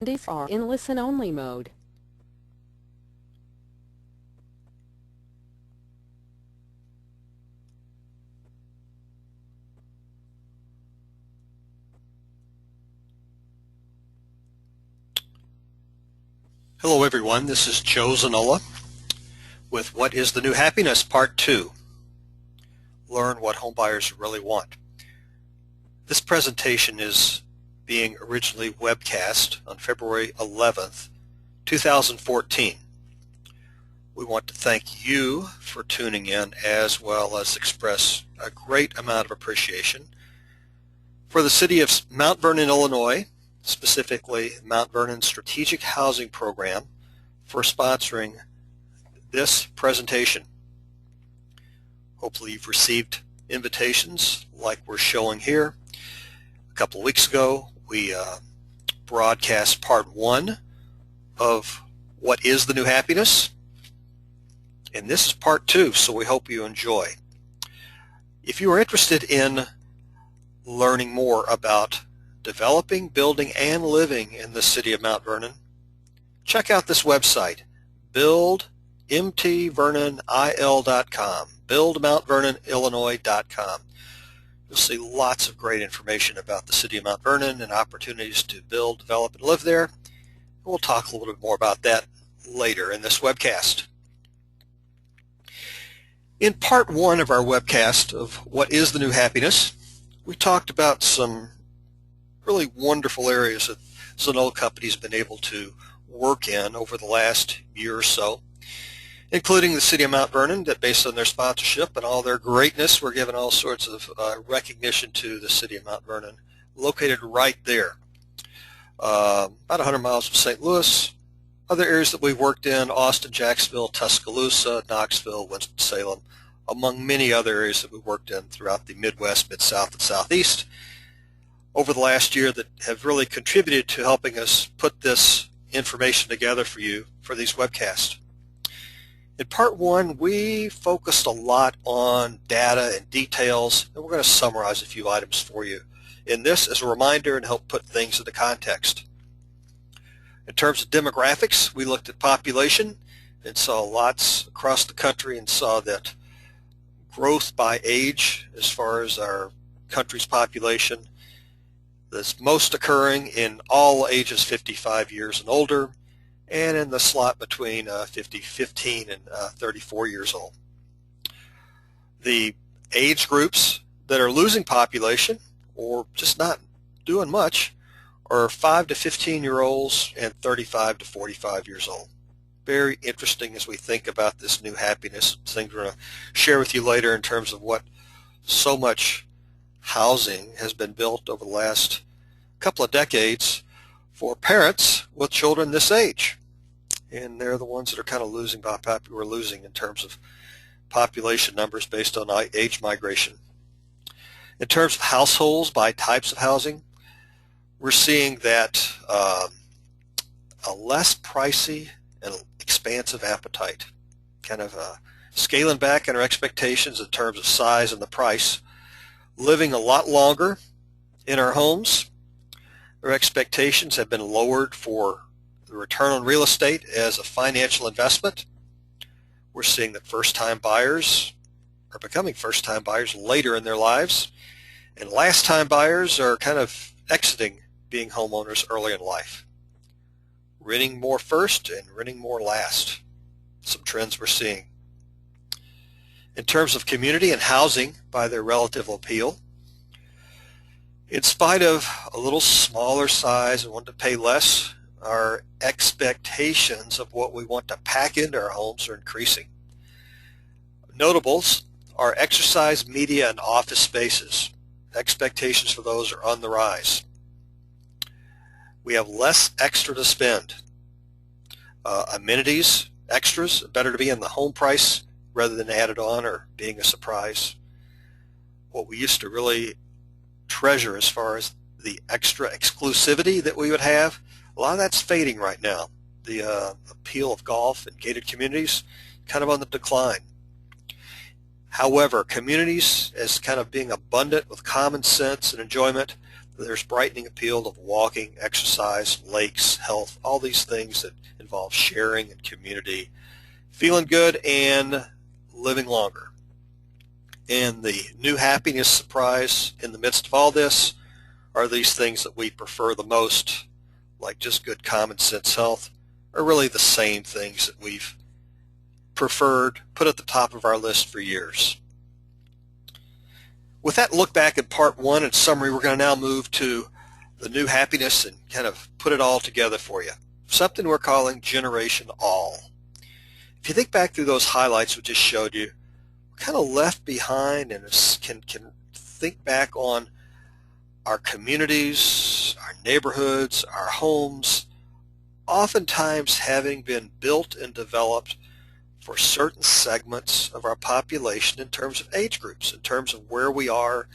Attendees are in listen-only mode. Hello everyone, this is Joe Zanola with What is the New Happiness Part 2. Learn what homebuyers really want. This presentation is being originally webcast on February 11th, 2014. We want to thank you for tuning in, as well as express a great amount of appreciation for the city of Mount Vernon, Illinois, specifically Mount Vernon Strategic Housing Program, for sponsoring this presentation. Hopefully you've received invitations like we're showing here. A couple of weeks ago we broadcast part 1 of What is the New Happiness, and this is part 2, so we hope you enjoy. If you are interested in learning more about developing, building, and living in the city of Mount Vernon, check out this website, buildmtvernonil.com, buildmountVernonIllinois.com. You'll see lots of great information about the city of Mount Vernon and opportunities to build, develop, and live there. We'll talk a little bit more about that later in this webcast. In part 1 of our webcast of What is the New Happiness, we talked about some really wonderful areas that Zanola Company's been able to work in over the last year or so, including the city of Mount Vernon, that based on their sponsorship and all their greatness, we're giving all sorts of recognition to the city of Mount Vernon, located right there. About 100 miles from St. Louis. Other areas that we've worked in, Austin, Jacksonville, Tuscaloosa, Knoxville, Winston-Salem, among many other areas that we've worked in throughout the Midwest, Mid-South, and Southeast over the last year, that have really contributed to helping us put this information together for you for these webcasts. In part 1, we focused a lot on data and details, and we're going to summarize a few items for you in this as a reminder and help put things into context. In terms of demographics, we looked at population and saw lots across the country, and saw that growth by age as far as our country's population that's most occurring in all ages 55 years and older, and in the slot between 15 and 34 years old. The age groups that are losing population or just not doing much are 5 to 15-year-olds and 35 to 45 years old. Very interesting as we think about this new happiness. Things we're going to share with you later in terms of what so much housing has been built over the last couple of decades for parents with children this age, and they're the ones that are kind of losing we're losing in terms of population numbers based on age migration. In terms of households by types of housing, we're seeing that a less pricey and expansive appetite, kind of scaling back on our expectations in terms of size and the price, living a lot longer in our homes. Our expectations have been lowered for the return on real estate as a financial investment. We're seeing that first-time buyers are becoming first-time buyers later in their lives, and last-time buyers are kind of exiting being homeowners early in life. Renting more first and renting more last. Some trends we're seeing. In terms of community and housing by their relative appeal, in spite of a little smaller size and wanting to pay less, our expectations of what we want to pack into our homes are increasing. Notables are exercise, media, and office spaces. Expectations for those are on the rise. We have less extra to spend. Amenities, extras, better to be in the home price rather than added on or being a surprise. What we used to really treasure as far as the extra exclusivity that we would have, a lot of that's fading right now. The appeal of golf and gated communities kind of on the decline. However, communities as kind of being abundant with common sense and enjoyment, There's brightening appeal of walking, exercise, lakes, health, all these things that involve sharing and community, feeling good and living longer. And the new happiness surprise in the midst of all this are these things that we prefer the most, like just good common sense health, are really the same things that we've preferred, put at the top of our list for years. With that look back at part one and summary, we're going to now move to the new happiness and kind of put it all together for you. Something we're calling Generation All. If you think back through those highlights we just showed you, we're kind of left behind and can think back on our communities, our neighborhoods, our homes, oftentimes having been built and developed for certain segments of our population in terms of age groups, in terms of where we are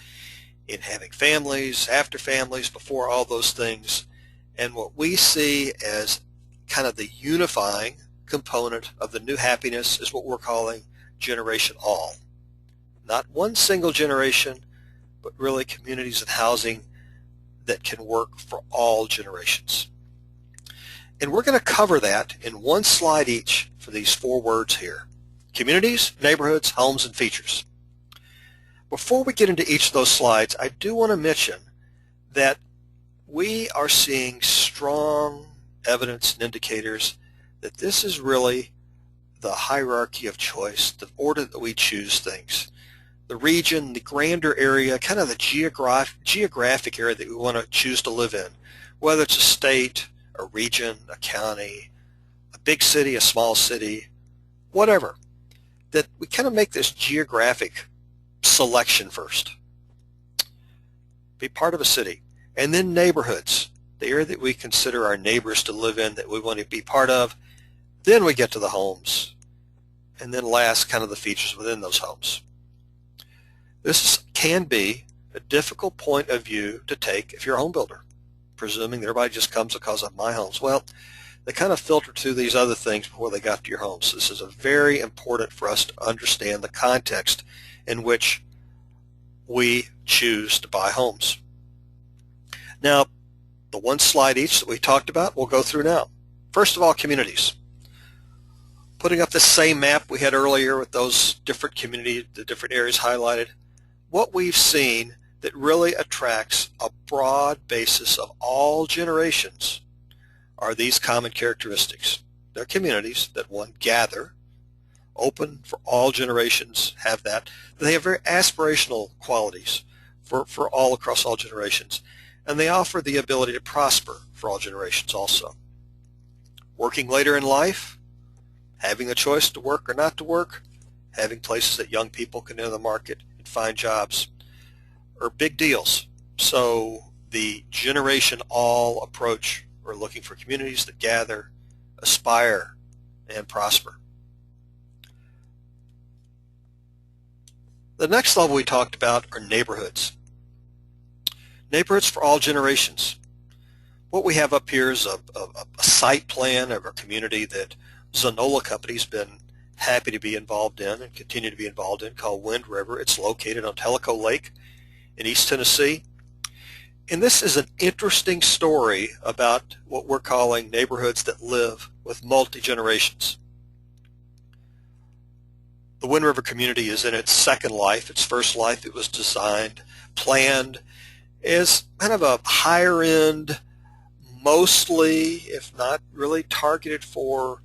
in having families, after families, before all those things. And what we see as kind of the unifying component of the new happiness is what we're calling Generation All. Not one single generation, but really communities and housing that can work for all generations. And we're going to cover that in one slide each for these four words here: communities, neighborhoods, homes, and features. Before we get into each of those slides, I do want to mention that we are seeing strong evidence and indicators that this is really the hierarchy of choice, the order that we choose things. The region, the grander area, kind of the geographic area that we want to choose to live in, whether it's a state, a region, a county, a big city, a small city, whatever, that we kind of make this geographic selection first. Be part of a city. And then neighborhoods, the area that we consider our neighbors to live in, that we want to be part of. Then we get to the homes. And then last, kind of the features within those homes. This can be a difficult point of view to take if you're a home builder, presuming that everybody just comes because of my homes. Well, they kind of filter through these other things before they got to your home. So this is very important for us to understand the context in which we choose to buy homes. Now, the one slide each that we talked about, we'll go through now. First of all, communities. Putting up the same map we had earlier with those different communities, the different areas highlighted. What we've seen that really attracts a broad basis of all generations are these common characteristics. They're communities that, one, gather, open for all generations, have that. They have very aspirational qualities for all across all generations. And they offer the ability to prosper for all generations also. Working later in life, having a choice to work or not to work, having places that young people can enter the market and find jobs, are big deals. So the Generation All approach, we're looking for communities that gather, aspire, and prosper. The next level we talked about are neighborhoods. Neighborhoods for all generations. What we have up here is a site plan of a community that Zanola Company's been happy to be involved in and continue to be involved in, called Wind River. It's located on Tellico Lake in East Tennessee. And this is an interesting story about what we're calling neighborhoods that live with multi-generations. The Wind River community is in its second life. Its first life, it was designed, planned as kind of a higher end, mostly, if not really targeted for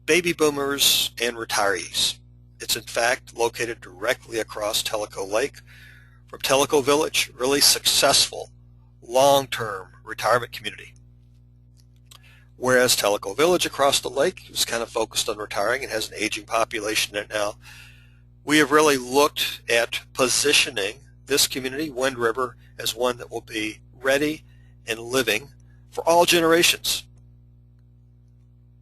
baby boomers and retirees. It's in fact located directly across Tellico Lake from Tellico Village, really successful long-term retirement community. Whereas Tellico Village across the lake is kind of focused on retiring and has an aging population in it now. We have really looked at positioning this community, Wind River, as one that will be ready and living for all generations.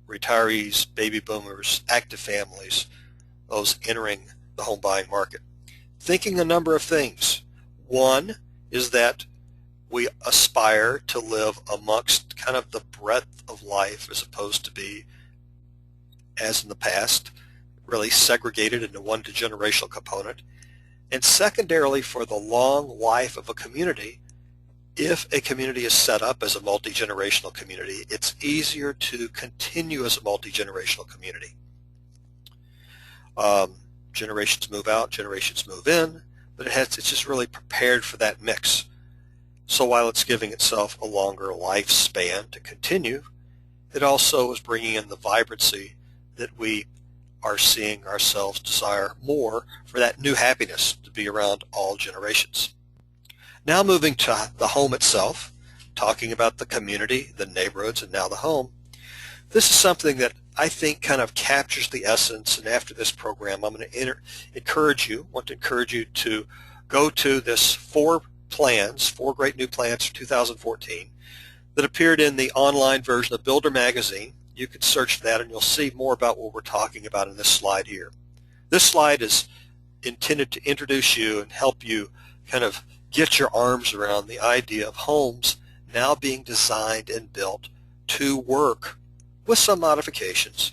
Retirees, baby boomers, active families, those entering the home buying market. Thinking a number of things. One is that we aspire to live amongst kind of the breadth of life as opposed to be, as in the past, really segregated into one generational component. And secondarily, for the long life of a community, if a community is set up as a multi-generational community, it's easier to continue as a multi-generational community. Generations move out, generations move in, but it's just really prepared for that mix. So while it's giving itself a longer lifespan to continue, it also is bringing in the vibrancy that we are seeing ourselves desire more for that new happiness to be around all generations. Now moving to the home itself, talking about the community, the neighborhoods, and now the home. This is something that I think kind of captures the essence, and after this program I'm going to encourage you to go to this four great new plans for 2014 that appeared in the online version of Builder Magazine. You can search for that and you'll see more about what we're talking about in this slide here. This slide is intended to introduce you and help you kind of get your arms around the idea of homes now being designed and built to work with some modifications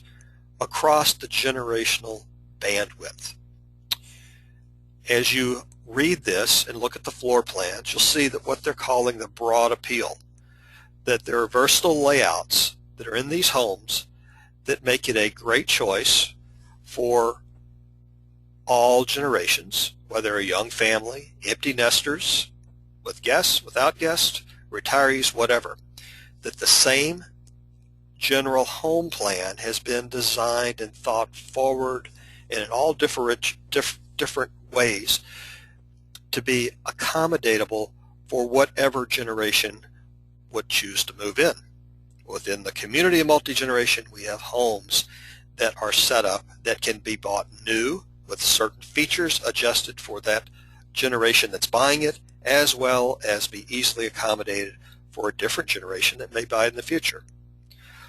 across the generational bandwidth. As you read this and look at the floor plans, you'll see that what they're calling the broad appeal, that there are versatile layouts that are in these homes that make it a great choice for all generations, whether a young family, empty nesters, with guests, without guests, retirees, whatever, that the same general home plan has been designed and thought forward and in all different ways to be accommodatable for whatever generation would choose to move in. Within the community of multi-generation, we have homes that are set up that can be bought new with certain features adjusted for that generation that's buying it, as well as be easily accommodated for a different generation that may buy it in the future.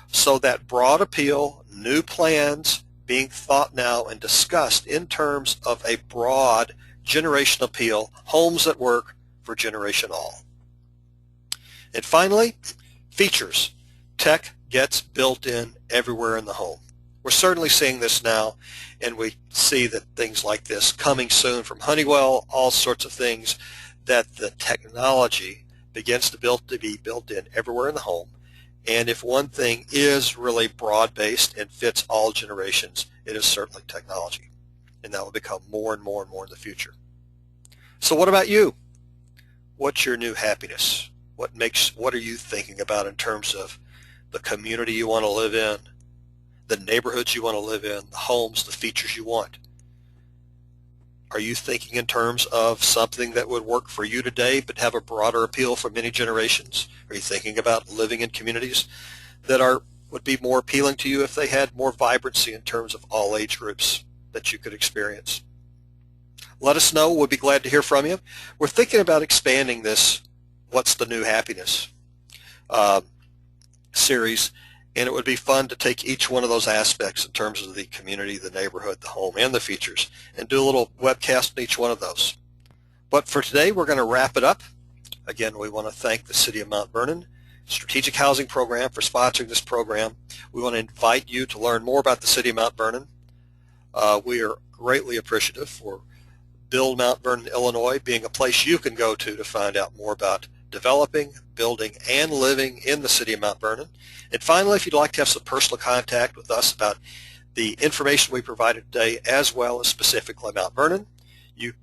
So that broad appeal, new plans being thought now and discussed in terms of a broad generational appeal, homes that work for generation all. And finally, features. Tech gets built in everywhere in the home. We're certainly seeing this now, and we see that things like this coming soon from Honeywell, all sorts of things, that the technology begins to be built in everywhere in the home. And if one thing is really broad-based and fits all generations, it is certainly technology. And that will become more and more and more in the future. So what about you? What's your new happiness? What are you thinking about in terms of the community you want to live in, the neighborhoods you want to live in, the homes, the features you want? Are you thinking in terms of something that would work for you today but have a broader appeal for many generations? Are you thinking about living in communities that would be more appealing to you if they had more vibrancy in terms of all age groups that you could experience? Let us know. We'll be glad to hear from you. We're thinking about expanding this What's the New Happiness series, and it would be fun to take each one of those aspects in terms of the community, the neighborhood, the home, and the features, and do a little webcast on each one of those. But for today, we're going to wrap it up. Again, we want to thank the City of Mount Vernon Strategic Housing Program for sponsoring this program. We want to invite you to learn more about the City of Mount Vernon. We are greatly appreciative for Build Mount Vernon, Illinois being a place you can go to find out more about developing, building, and living in the City of Mount Vernon. And finally, if you'd like to have some personal contact with us about the information we provided today, as well as specifically Mount Vernon,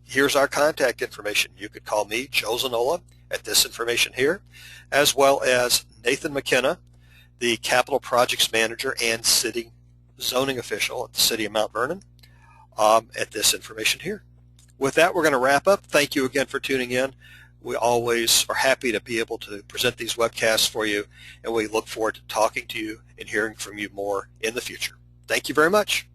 here's our contact information. You could call me, Joe Zanola, at this information here, as well as Nathan McKenna, the Capital Projects Manager and City Zoning Official at the City of Mount Vernon, at this information here. With that, we're going to wrap up. Thank you again for tuning in. We always are happy to be able to present these webcasts for you, and we look forward to talking to you and hearing from you more in the future. Thank you very much.